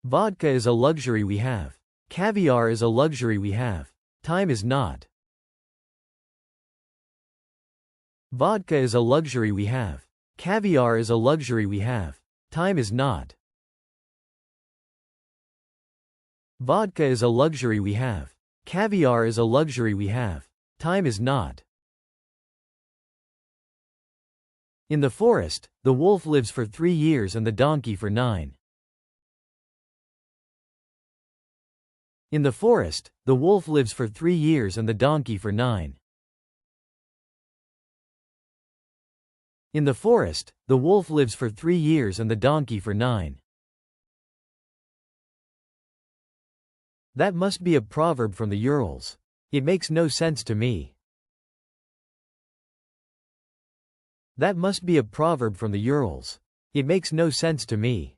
Vodka is a luxury we have. Caviar is a luxury we have. Time is not. Vodka is a luxury we have. Caviar is a luxury we have. Time is not. Vodka is a luxury we have. Caviar is a luxury we have. Time is not. In the forest, the wolf lives for 3 years and the donkey for 9. In the forest, the wolf lives for 3 years and the donkey for 9. In the forest, the wolf lives for 3 years and the donkey for 9. That must be a proverb from the Urals. It makes no sense to me. That must be a proverb from the Urals. It makes no sense to me.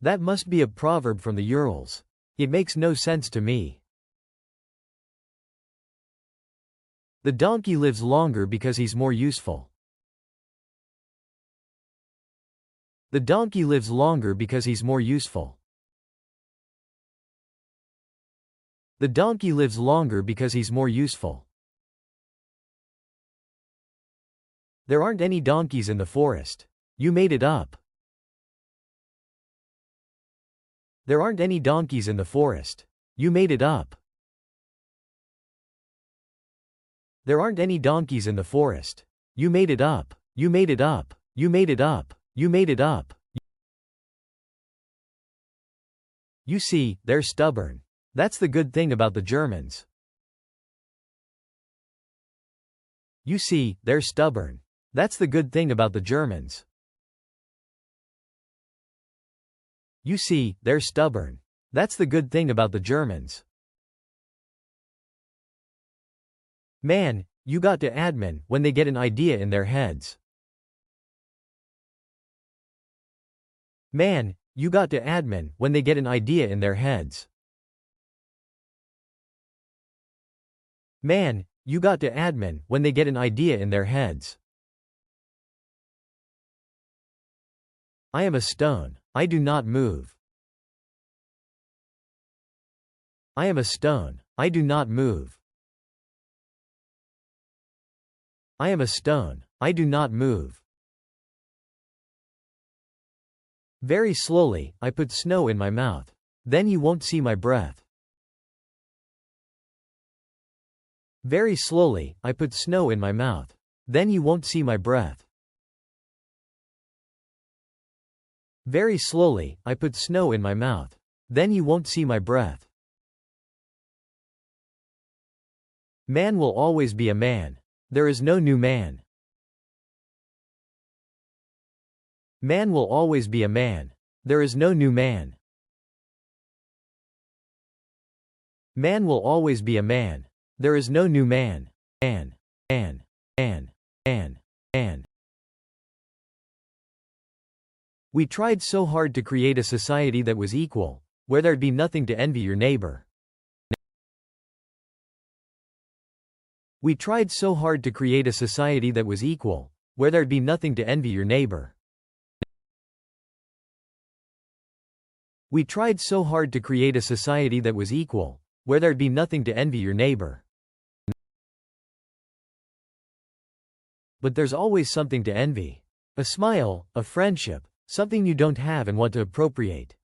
That must be a proverb from the Urals. It makes no sense to me. The donkey lives longer because he's more useful. The donkey lives longer because he's more useful. The donkey lives longer because he's more useful. There aren't any donkeys in the forest. You made it up. There aren't any donkeys in the forest. You made it up. There aren't any donkeys in the forest. You made it up. You made it up. You made it up. You made it up. You see, they're stubborn. That's the good thing about the Germans. You see, they're stubborn. That's the good thing about the Germans. You see, they're stubborn. That's the good thing about the Germans. Man, you got to admin when they get an idea in their heads. Man, you got to admin when they get an idea in their heads. Man, you got to admin when they get an idea in their heads. I am a stone. I do not move. I am a stone. I do not move. I am a stone. I do not move. Very slowly, I put snow in my mouth. Then you won't see my breath. Very slowly, I put snow in my mouth. Then you won't see my breath. Very slowly, I put snow in my mouth. Then you won't see my breath. Man will always be a man. There is no new man. Man will always be a man. There is no new man. Man will always be a man. There is no new man. Man. We tried so hard to create a society that was equal, where there'd be nothing to envy your neighbor. We tried so hard to create a society that was equal, where there'd be nothing to envy your neighbor. We tried so hard to create a society that was equal, where there'd be nothing to envy your neighbor. But there's always something to envy. A smile, a friendship, something you don't have and want to appropriate.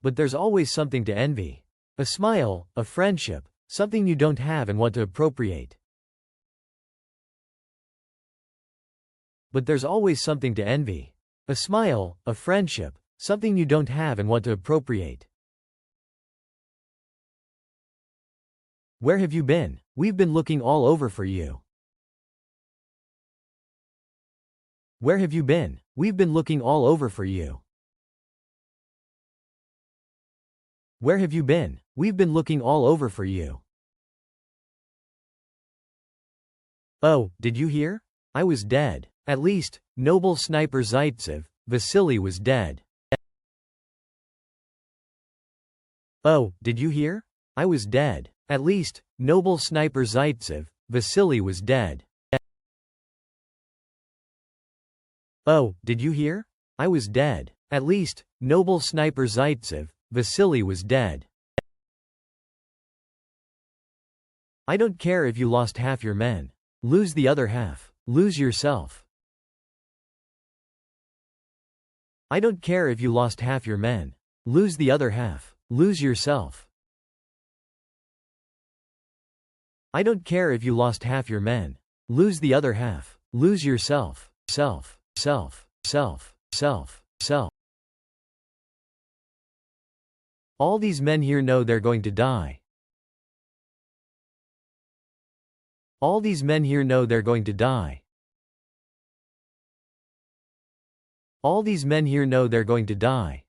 But there's always something to envy. A smile, a friendship, something you don't have and want to appropriate. But there's always something to envy. A smile, a friendship, something you don't have and want to appropriate. Where have you been? We've been looking all over for you. Where have you been? We've been looking all over for you. Where have you been? We've been looking all over for you. Oh, did you hear? I was dead. At least, noble sniper Zaitsev, Vasily was dead. Oh, did you hear? I was dead. At least, noble sniper Zaitsev, Vasily was dead. Oh, did you hear? I was dead. At least, noble sniper Zaitsev, Vasily was dead. I don't care if you lost half your men. Lose the other half. Lose yourself. I don't care if you lost half your men. Lose the other half. Lose yourself. I don't care if you lost half your men. Lose the other half. Lose yourself. Self. Self. Self. Self. Self. All these men here know they're going to die. All these men here know they're going to die. All these men here know they're going to die.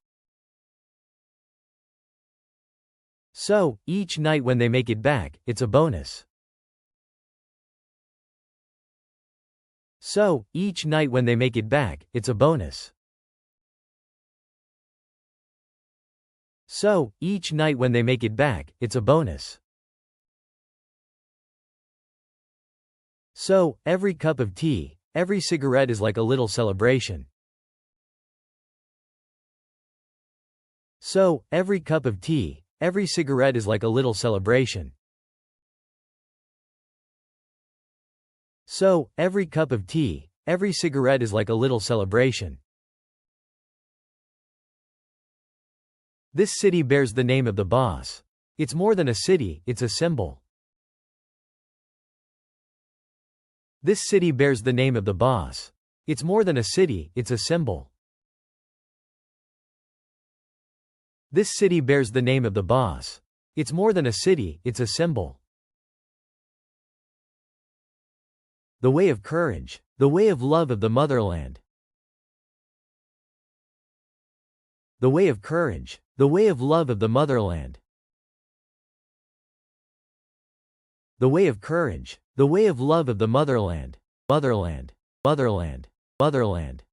So, each night when they make it back, it's a bonus. So, each night when they make it back, it's a bonus. So, each night when they make it back, it's a bonus. So, every cup of tea, every cigarette is like a little celebration. So, every cup of tea, every cigarette is like a little celebration. So, every cup of tea, every cigarette is like a little celebration. This city bears the name of the boss. It's more than a city, it's a symbol. This city bears the name of the boss. It's more than a city, it's a symbol. This city bears the name of the boss. It's more than a city, it's a symbol. The way of courage, the way of love of the motherland. The way of courage, the way of love of the motherland. The way of courage, the way of love of the motherland. Motherland, motherland, motherland.